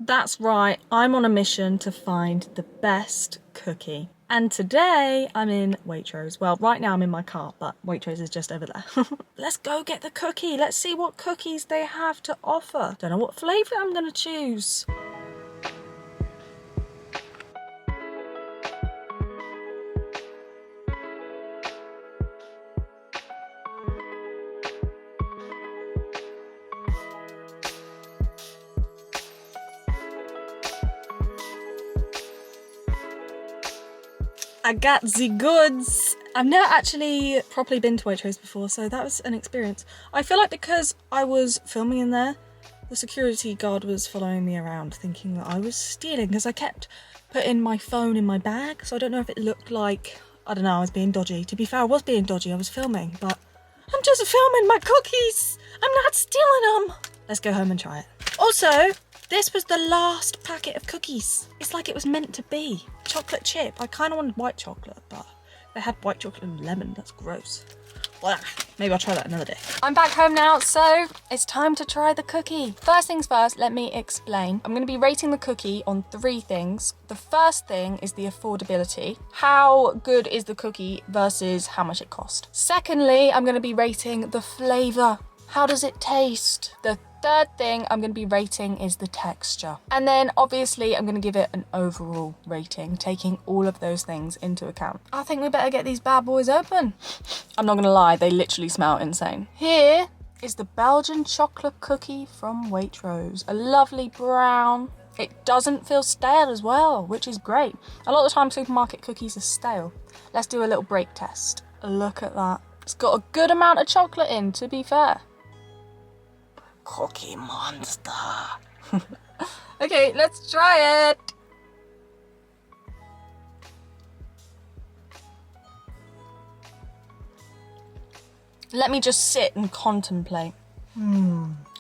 That's right, I'm on a mission to find the best cookie. And today I'm in Waitrose. Well, right now I'm in my car, but Waitrose is just over there. Let's go get the cookie. Let's see what cookies they have to offer. Don't know what flavour I'm gonna choose. I got the goods. I've never actually properly been to Waitrose before, so that was an experience. I feel like because I was filming in there, the security guard was following me around thinking that I was stealing because I kept putting my phone in my bag, so I don't know if it looked like, I don't know, I was being dodgy. To be fair, I was being dodgy, I was filming, but I'm just filming my cookies. I'm not stealing them. Let's go home and try it. Also, this was the last packet of cookies. It's like it was meant to be. Chocolate chip. I kind of wanted white chocolate, but they had white chocolate and lemon. That's gross. Blah. Maybe I'll try that another day. I'm back home now, so it's time to try the cookie. First things first, let me explain. I'm going to be rating the cookie on 3 things. The first thing is the affordability. How good is the cookie versus how much it cost? Secondly, I'm going to be rating the flavour. How does it taste? The third thing I'm going to be rating is the texture. And then obviously I'm going to give it an overall rating, taking all of those things into account. I think we better get these bad boys open. I'm not going to lie, they literally smell insane. Here is the Belgian chocolate cookie from Waitrose. A lovely brown. It doesn't feel stale as well, which is great. A lot of the time supermarket cookies are stale. Let's do a little break test. Look at that. It's got a good amount of chocolate in, to be fair. Cookie monster. Okay, let's try it. Let me just sit and contemplate.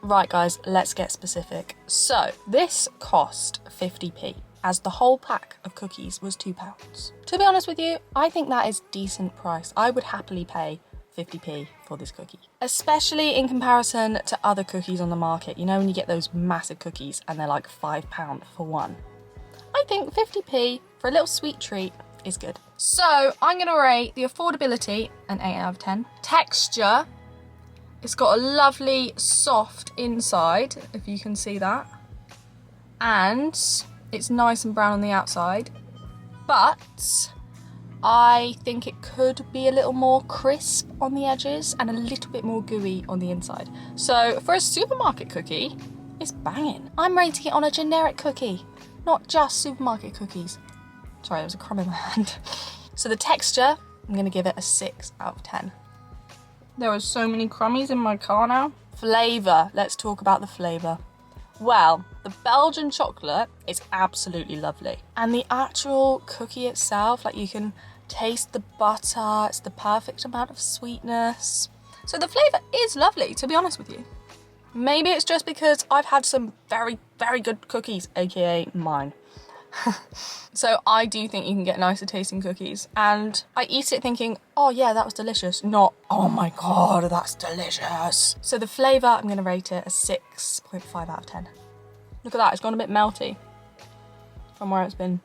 Right guys, let's get specific. So this cost 50p, as the whole pack of cookies was £2. To be honest with you, I think that is decent price. I would happily pay 50p for this cookie, especially in comparison to other cookies on the market. You know, when you get those massive cookies and they're like £5 for one. I think 50p for a little sweet treat is good. So I'm gonna rate the affordability an 8 out of 10. Texture, it's got a lovely soft inside, if you can see that, and it's nice and brown on the outside, but I think it could be a little more crisp on the edges and a little bit more gooey on the inside. So for a supermarket cookie, it's banging. I'm rating it on a generic cookie, not just supermarket cookies. Sorry, there was a crumb in my hand. So the texture, I'm gonna give it a 6 out of 10. There are so many crummies in my car now. Flavour, let's talk about the flavour. Well, the Belgian chocolate is absolutely lovely. And the actual cookie itself, like you can taste the butter, it's the perfect amount of sweetness. So the flavour is lovely, to be honest with you. Maybe it's just because I've had some very, very good cookies, aka mine. So I do think you can get nicer tasting cookies. And I eat it thinking, oh yeah, that was delicious. Not, oh my God, that's delicious. So the flavour, I'm gonna rate it a 6.5 out of 10. Look at that, it's gone a bit melty from where it's been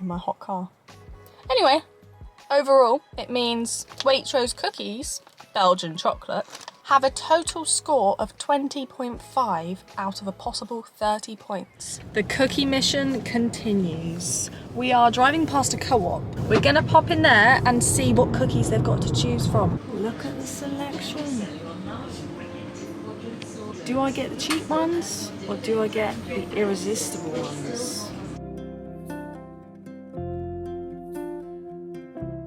in my hot car. Anyway, overall, it means Waitrose cookies, Belgian chocolate, have a total score of 20.5 out of a possible 30 points. The cookie mission continues. We are driving past a co-op. We're gonna pop in there and see what cookies they've got to choose from. Look at the selection. Do I get the cheap ones or do I get the irresistible ones?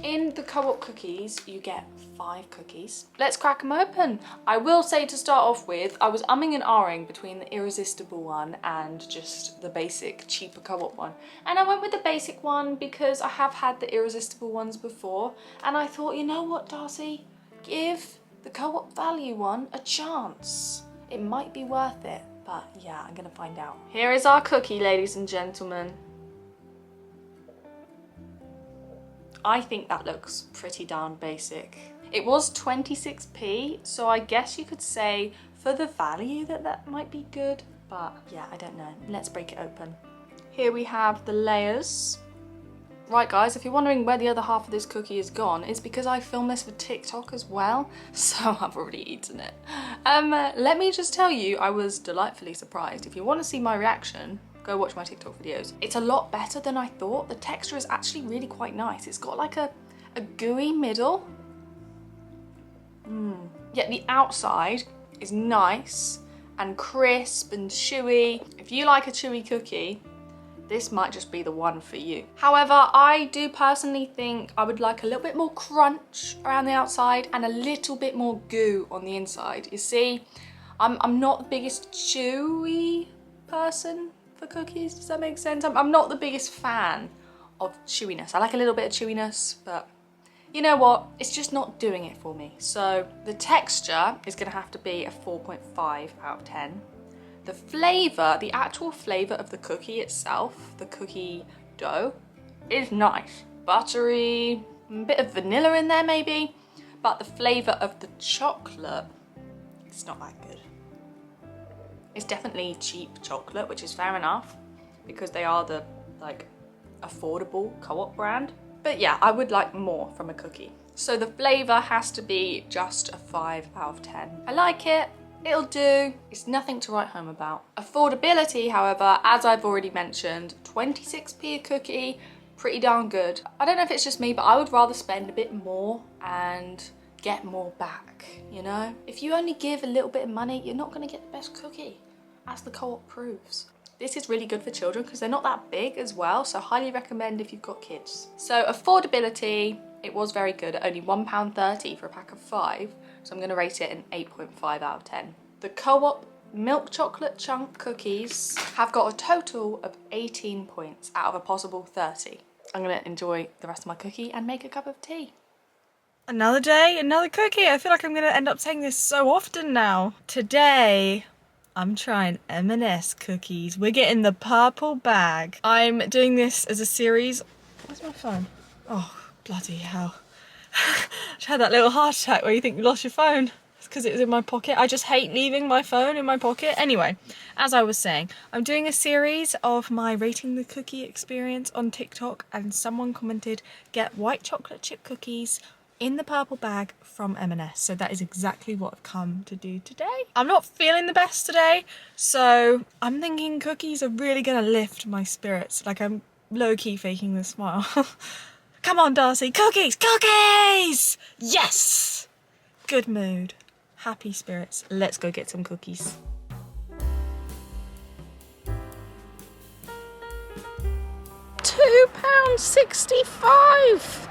In the co-op cookies, you get 5 cookies. Let's crack them open. I will say to start off with, I was umming and ahhing between the irresistible one and just the basic, cheaper co-op one. And I went with the basic one because I have had the irresistible ones before. And I thought, you know what, Darcy? Give the co-op value one a chance. It might be worth it, but yeah, I'm gonna find out. Here is our cookie, ladies and gentlemen. I think that looks pretty darn basic. It was 26p, so I guess you could say for the value that might be good. but yeah, I don't know. Let's break it open. Here we have the layers. Right guys, if you're wondering where the other half of this cookie is gone, it's because I filmed this for TikTok as well, so I've already eaten it. Let me just tell you, I was delightfully surprised. If you want to see my reaction, go watch my TikTok videos. It's a lot better than I thought. The texture is actually really quite nice. It's got like a gooey middle. Yet the outside is nice and crisp and chewy. If you like a chewy cookie, this might just be the one for you. However, I do personally think I would like a little bit more crunch around the outside and a little bit more goo on the inside. You see, I'm not the biggest chewy person for cookies, does that make sense? I'm not the biggest fan of chewiness. I like a little bit of chewiness, but you know what? It's just not doing it for me. So the texture is gonna have to be a 4.5 out of 10. The flavour, the actual flavour of the cookie itself, the cookie dough, is nice. Buttery, a bit of vanilla in there maybe, but the flavour of the chocolate, it's not that good. It's definitely cheap chocolate, which is fair enough, because they are the, like, affordable Co-op brand. But yeah, I would like more from a cookie. So the flavour has to be just a 5 out of 10. I like it. It'll do. It's nothing to write home about. Affordability, however, as I've already mentioned, 26p a cookie, pretty darn good. I don't know if it's just me, but I would rather spend a bit more and get more back, you know? If you only give a little bit of money, you're not gonna get the best cookie, as the Co-op proves. This is really good for children because they're not that big as well, so highly recommend if you've got kids. So affordability, it was very good at only £1.30 for a pack of 5. So I'm going to rate it an 8.5 out of 10. The Co-op milk chocolate chunk cookies have got a total of 18 points out of a possible 30. I'm going to enjoy the rest of my cookie and make a cup of tea. Another day, another cookie. I feel like I'm going to end up saying this so often now. Today, I'm trying M&S cookies. We're getting the purple bag. I'm doing this as a series. Where's my phone? Oh, bloody hell. I had that little heart attack where you think you lost your phone. It's because it was in my pocket. I just hate leaving my phone in my pocket. Anyway, as I was saying, I'm doing a series of my rating the cookie experience on TikTok, and someone commented, get white chocolate chip cookies in the purple bag from M&S. So that is exactly what I've come to do today. I'm not feeling the best today, so I'm thinking cookies are really gonna lift my spirits. Like, I'm low-key faking the smile. Come on, Darcy, cookies, cookies! Yes! Good mood, happy spirits. Let's go get some cookies. £2.65.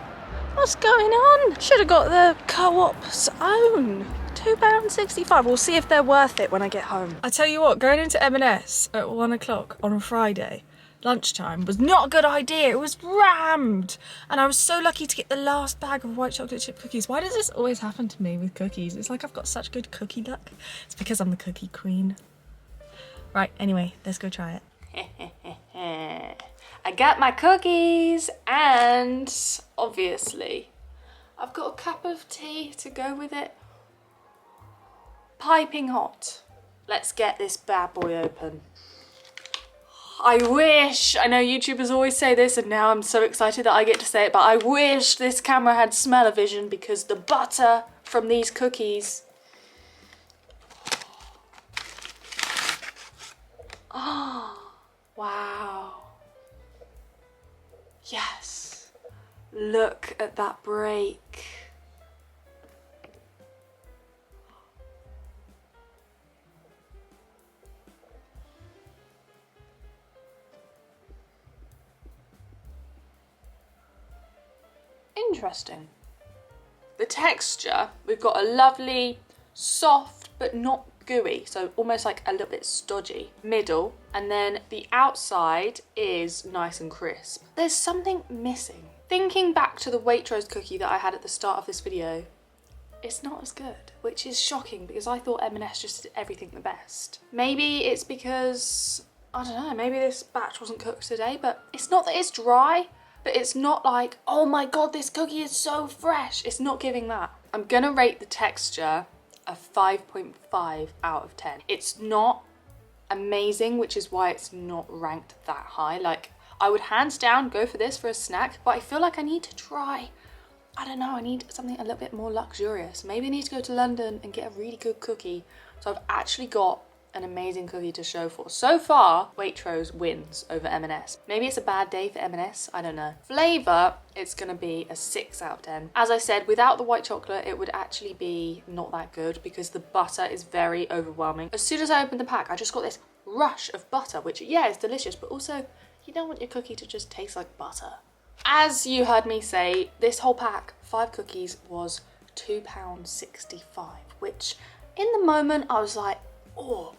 What's going on? Should have got the Co-op's own. £2.65. We'll see if they're worth it when I get home. I tell you what, going into M&S at 1 o'clock on a Friday, lunchtime, was not a good idea. It was rammed. And I was so lucky to get the last bag of white chocolate chip cookies. Why does this always happen to me with cookies? It's like I've got such good cookie luck. It's because I'm the cookie queen. Right, anyway, let's go try it. I got my cookies, and obviously I've got a cup of tea to go with it. Piping hot. Let's get this bad boy open. I wish, I know YouTubers always say this, and now I'm so excited that I get to say it, but I wish this camera had smell-o-vision, because the butter from these cookies. Oh, wow. Yes. Look at that break. Interesting. The texture, we've got a lovely, soft but not gooey, so almost like a little bit stodgy middle, and then the outside is nice and crisp. There's something missing. Thinking back to the Waitrose cookie that I had at the start of this video, it's not as good, which is shocking because I thought M&S just did everything the best. Maybe it's because, I don't know, maybe this batch wasn't cooked today, but it's not that it's dry, but it's not like, oh my god, this cookie is so fresh. It's not giving that. I'm gonna rate the texture a 5.5 out of 10. It's not amazing, which is why it's not ranked that high. Like, I would hands down go for this for a snack, but I feel like I need to try, I don't know, I need something a little bit more luxurious. Maybe I need to go to London and get a really good cookie. So I've actually got an amazing cookie to show for. So far, Waitrose wins over M&S. Maybe it's a bad day for M&S, I don't know. Flavour, it's gonna be a 6 out of 10. As I said, without the white chocolate, it would actually be not that good because the butter is very overwhelming. As soon as I opened the pack, I just got this rush of butter, which, yeah, is delicious, but also you don't want your cookie to just taste like butter. As you heard me say, this whole pack, 5 cookies, was £2.65, which in the moment I was like, oh,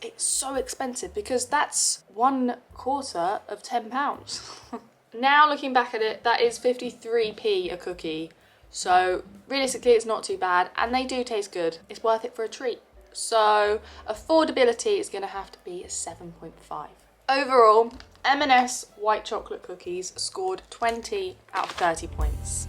it's so expensive because that's 1/4 of £10. Now looking back at it, that is 53p a cookie. So realistically, it's not too bad, and they do taste good. It's worth it for a treat. So affordability is gonna have to be a 7.5. Overall, M&S white chocolate cookies scored 20 out of 30 points.